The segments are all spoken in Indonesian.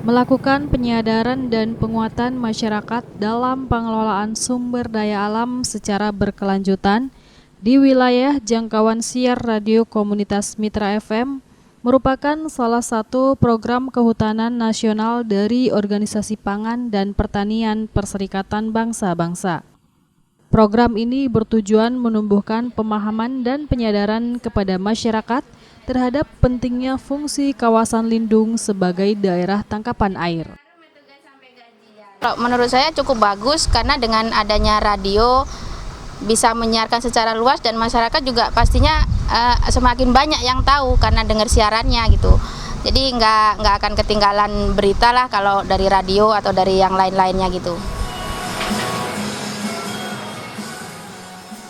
melakukan penyadaran dan penguatan masyarakat dalam pengelolaan sumber daya alam secara berkelanjutan di wilayah jangkauan siar radio komunitas Mitra FM merupakan salah satu program kehutanan nasional dari Organisasi Pangan dan Pertanian Perserikatan Bangsa-Bangsa. Program ini bertujuan menumbuhkan pemahaman dan penyadaran kepada masyarakat terhadap pentingnya fungsi kawasan lindung sebagai daerah tangkapan air. Menurut saya cukup bagus karena dengan adanya radio bisa menyiarkan secara luas dan masyarakat juga pastinya semakin banyak yang tahu karena dengar siarannya gitu. Jadi nggak akan ketinggalan berita lah kalau dari radio atau dari yang lain-lainnya gitu.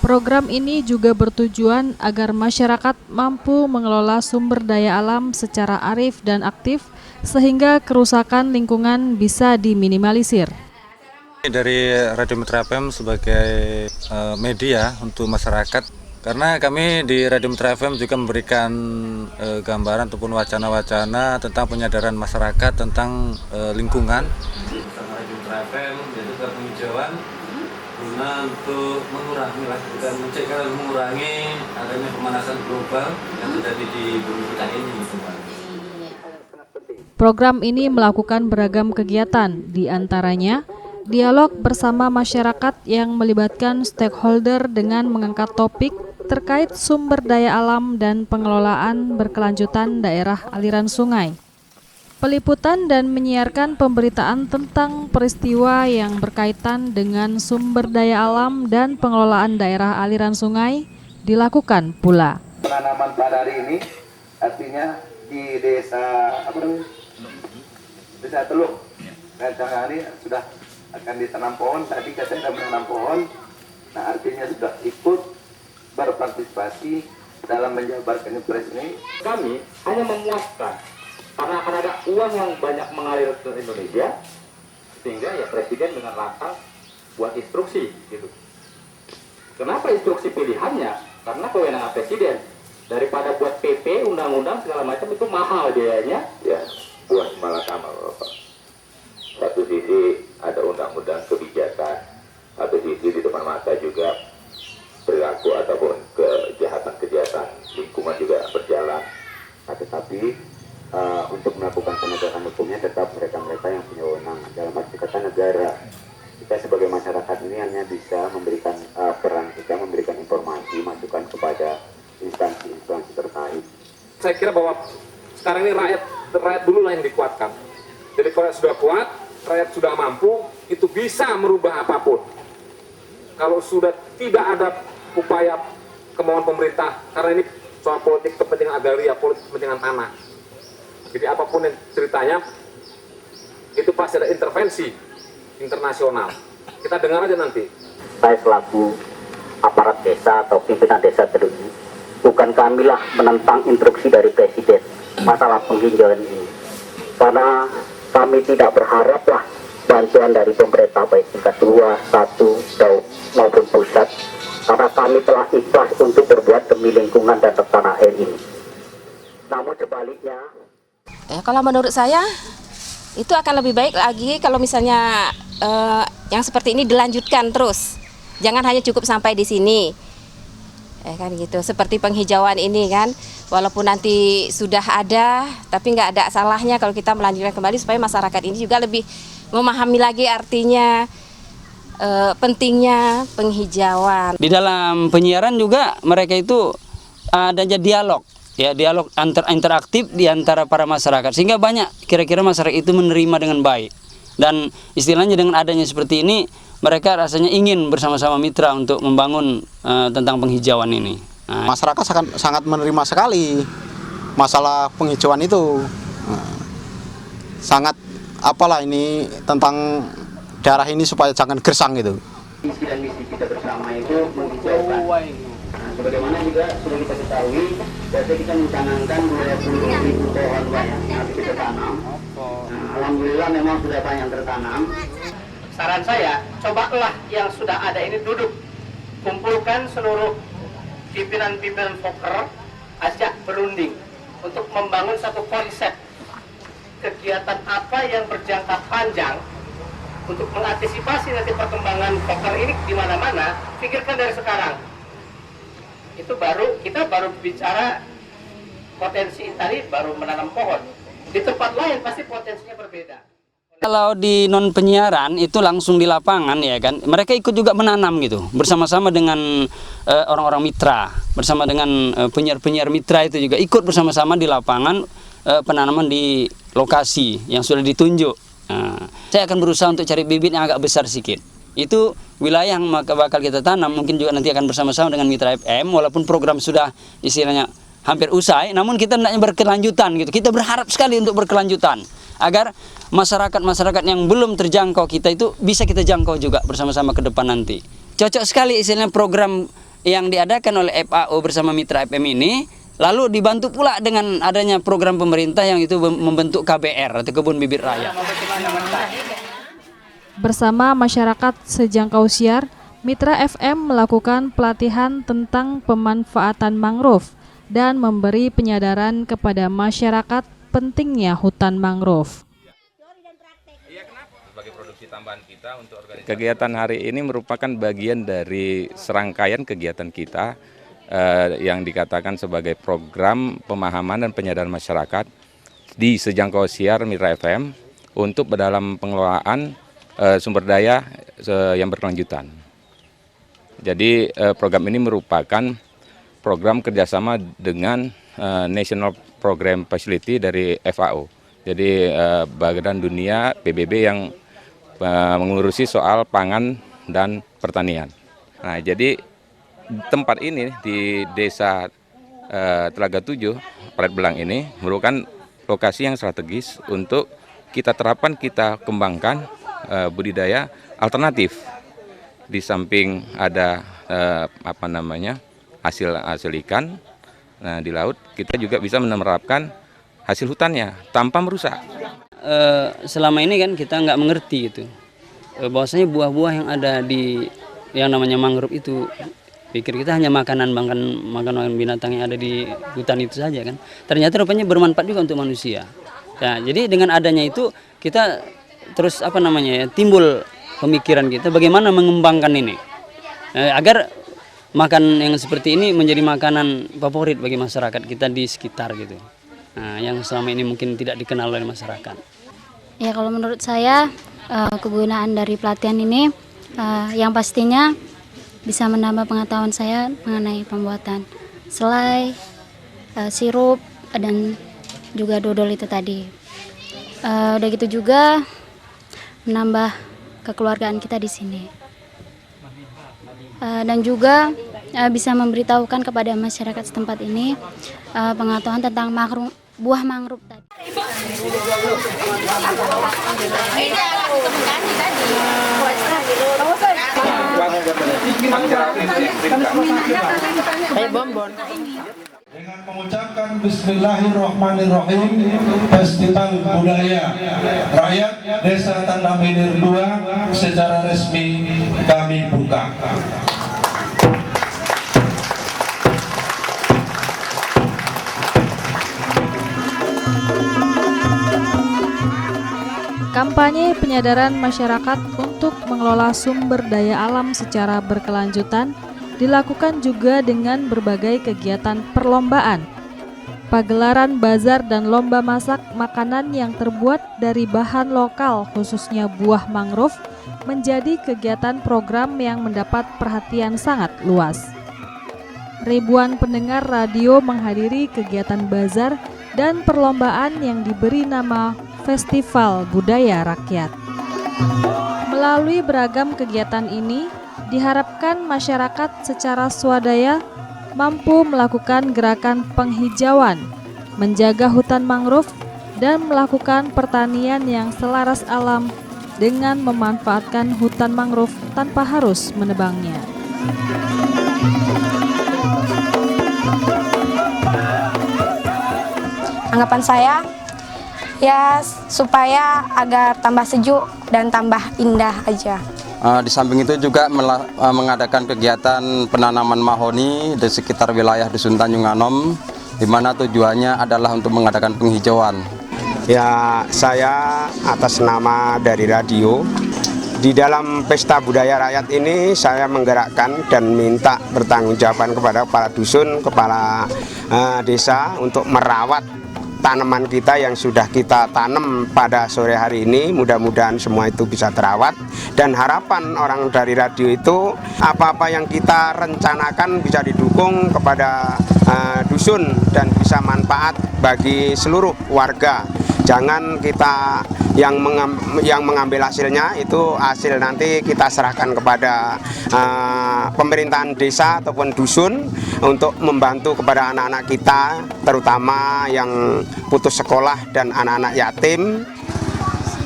Program ini juga bertujuan agar masyarakat mampu mengelola sumber daya alam secara arif dan aktif sehingga kerusakan lingkungan bisa diminimalisir. Dari Radio Mitra FM sebagai media untuk masyarakat, karena kami di Radio Mitra FM juga memberikan gambaran ataupun wacana-wacana tentang penyadaran masyarakat tentang lingkungan. Bersama Radio Mitra FM yaitu penghijauan guna untuk mengurangi adanya pemanasan global yang terjadi di bumi kita ini. Program ini melakukan beragam kegiatan, di antaranya dialog bersama masyarakat yang melibatkan stakeholder dengan mengangkat topik terkait sumber daya alam dan pengelolaan berkelanjutan daerah aliran sungai. Peliputan dan menyiarkan pemberitaan tentang peristiwa yang berkaitan dengan sumber daya alam dan pengelolaan daerah aliran sungai dilakukan pula. Penanaman padari ini artinya di desa Desa Teluk. Rancangan ini sudah akan ditanam pohon. Tadi katanya sudah menanam pohon. Nah, artinya sudah ikut berpartisipasi dalam menjabarkan impres ini. Kami hanya memuaskan karena akan ada uang yang banyak mengalir ke Indonesia, sehingga ya Presiden dengan lantang buat instruksi gitu. Kenapa instruksi pilihannya? Karena kewenangan Presiden. Daripada buat PP, undang-undang segala macam itu mahal biayanya. Ya, buat malakama Bapak. Satu sisi ada undang-undang kebijakan, satu sisi di depan mata juga perilaku ataupun kejahatan lingkungan juga berjalan. Tetapi untuk melakukan penegakan hukumnya tetap mereka-mereka yang punya wewenang. Dalam arti kata negara, kita sebagai masyarakat ini hanya bisa memberikan peran kita, memberikan informasi, masukan kepada instansi-instansi terkait. Saya kira bahwa sekarang ini rakyat dulu lah yang dikuatkan. Jadi kalau sudah kuat, rakyat sudah mampu, itu bisa merubah apapun. Kalau sudah tidak ada upaya kemauan pemerintah, karena ini soal politik kepentingan agraria, politik kepentingan tanah. Jadi apapun yang ceritanya, itu pasti ada intervensi internasional. Kita dengar aja nanti. Saya selaku aparat desa atau pimpinan desa Teluk, bukan kamilah menentang instruksi dari Presiden masalah penghijauan ini. Karena kami tidak berharaplah bantuan dari pemerintah baik tingkat 2, 1 maupun pusat. Karena kami telah ikhlas untuk berbuat demi lingkungan dan tanah air ini. Namun sebaliknya, Kalau menurut saya itu akan lebih baik lagi kalau misalnya yang seperti ini dilanjutkan terus. Jangan hanya cukup sampai di sini. Kan gitu. Seperti penghijauan ini kan, walaupun nanti sudah ada, tapi nggak ada salahnya kalau kita melanjutkan kembali supaya masyarakat ini juga lebih memahami lagi artinya pentingnya penghijauan. Di dalam penyiaran juga mereka itu adanya dialog. Ya, dialog interaktif di antara para masyarakat sehingga banyak kira-kira masyarakat itu menerima dengan baik. Dan istilahnya dengan adanya seperti ini mereka rasanya ingin bersama-sama mitra untuk membangun tentang penghijauan ini. Nah, masyarakat sangat menerima sekali masalah penghijauan itu. Sangat apalah ini tentang daerah ini supaya jangan gersang gitu. Visi dan misi kita bersama itu menghijaukan. Sebagaimana juga sudah kita ketahui, biasanya kita mencanangkan 20.000 pohon yang harus kita tanam. Alhamdulillah memang sudah banyak tertanam. Saran saya, cobalah yang sudah ada ini duduk, kumpulkan seluruh pimpinan-pimpinan Fokker, ajak berunding untuk membangun satu konsep kegiatan apa yang berjangka panjang untuk mengantisipasi nanti perkembangan poker ini di mana-mana, pikirkan dari sekarang. Itu kita baru bicara potensi tadi, baru menanam pohon. Di tempat lain pasti potensinya berbeda. Kalau di non penyiaran itu langsung di lapangan ya kan, mereka ikut juga menanam gitu, bersama-sama dengan orang-orang mitra, bersama dengan penyiar-penyiar mitra itu juga ikut bersama-sama di lapangan penanaman di lokasi yang sudah ditunjuk. Saya akan berusaha untuk cari bibit yang agak besar sedikit. Itu wilayah yang bakal kita tanam, mungkin juga nanti akan bersama-sama dengan Mitra FM, walaupun program sudah istilahnya hampir usai, namun kita hendaknya berkelanjutan gitu. Kita berharap sekali untuk berkelanjutan agar masyarakat-masyarakat yang belum terjangkau kita itu bisa kita jangkau juga bersama-sama ke depan nanti. Cocok sekali istilahnya program yang diadakan oleh FAO bersama Mitra FM ini, lalu dibantu pula dengan adanya program pemerintah yang itu membentuk KBR atau Kebun Bibit Rakyat. Bersama masyarakat sejangkau siar, Mitra FM melakukan pelatihan tentang pemanfaatan mangrove dan memberi penyadaran kepada masyarakat pentingnya hutan mangrove. Kegiatan hari ini merupakan bagian dari serangkaian kegiatan kita yang dikatakan sebagai program pemahaman dan penyadaran masyarakat di sejangkau siar Mitra FM untuk dalam pengelolaan sumber daya yang berkelanjutan. Jadi program ini merupakan program kerjasama dengan National Program Facility dari FAO. Jadi Badan Dunia PBB yang mengurusi soal pangan dan pertanian. Nah, jadi tempat ini di Desa Telaga 7, Palet Belang ini merupakan lokasi yang strategis untuk kita terapkan, kita kembangkan budidaya alternatif. Di samping ada hasil ikan, nah di laut kita juga bisa menerapkan hasil hutannya tanpa merusak. Selama ini kan kita nggak mengerti gitu, bahwasanya buah-buah yang ada di yang namanya mangrove itu, pikir kita hanya makanan binatang yang ada di hutan itu saja kan. Ternyata rupanya bermanfaat juga untuk manusia. Nah, jadi dengan adanya itu kita terus timbul pemikiran kita bagaimana mengembangkan ini agar makan yang seperti ini menjadi makanan favorit bagi masyarakat kita di sekitar gitu. Nah, yang selama ini mungkin tidak dikenal oleh masyarakat. Ya, kalau menurut saya kegunaan dari pelatihan ini yang pastinya bisa menambah pengetahuan saya mengenai pembuatan selai, sirup, dan juga dodol itu tadi. Udah gitu juga menambah kekeluargaan kita di sini. Dan juga bisa memberitahukan kepada masyarakat setempat ini pengetahuan tentang buah mangrove tadi. Dengan mengucapkan Bismillahirrahmanirrahim, Festival Budaya Rakyat Desa Tanda Menir 2 secara resmi kami buka. Kampanye penyadaran masyarakat untuk mengelola sumber daya alam secara berkelanjutan dilakukan juga dengan berbagai kegiatan perlombaan. Pagelaran bazar dan lomba masak makanan yang terbuat dari bahan lokal khususnya buah mangrove menjadi kegiatan program yang mendapat perhatian sangat luas. Ribuan pendengar radio menghadiri kegiatan bazar dan perlombaan yang diberi nama Festival Budaya Rakyat. Melalui beragam kegiatan ini, diharapkan masyarakat secara swadaya mampu melakukan gerakan penghijauan, menjaga hutan mangrove, dan melakukan pertanian yang selaras alam dengan memanfaatkan hutan mangrove tanpa harus menebangnya. Anggapan saya, ya supaya agar tambah sejuk dan tambah indah aja. Di samping itu juga mengadakan kegiatan penanaman mahoni di sekitar wilayah Dusun Tanjung Anom, di mana tujuannya adalah untuk mengadakan penghijauan. Ya, saya atas nama dari radio di dalam pesta budaya rakyat ini saya menggerakkan dan minta pertanggungjawaban kepada kepala dusun, kepala desa untuk merawat tanaman kita yang sudah kita tanam pada sore hari ini. Mudah-mudahan semua itu bisa terawat, dan harapan orang dari radio itu apa-apa yang kita rencanakan bisa didukung kepada dusun dan bisa manfaat bagi seluruh warga. Jangan kita yang mengambil hasilnya, itu hasil nanti kita serahkan kepada pemerintahan desa ataupun dusun untuk membantu kepada anak-anak kita, terutama yang putus sekolah dan anak-anak yatim.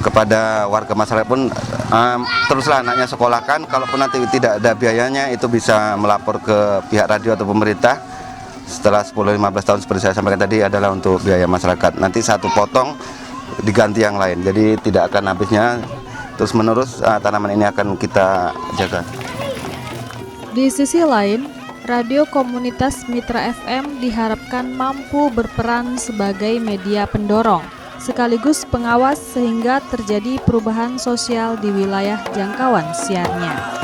Kepada warga masyarakat pun teruslah anaknya sekolahkan, kalaupun nanti tidak ada biayanya itu bisa melapor ke pihak radio atau pemerintah. Setelah 10-15 tahun seperti saya sampaikan tadi adalah untuk biaya masyarakat. Nanti satu potong diganti yang lain, jadi tidak akan habisnya, terus menerus tanaman ini akan kita jaga. Di sisi lain, radio komunitas Mitra FM diharapkan mampu berperan sebagai media pendorong sekaligus pengawas sehingga terjadi perubahan sosial di wilayah jangkauan siarnya.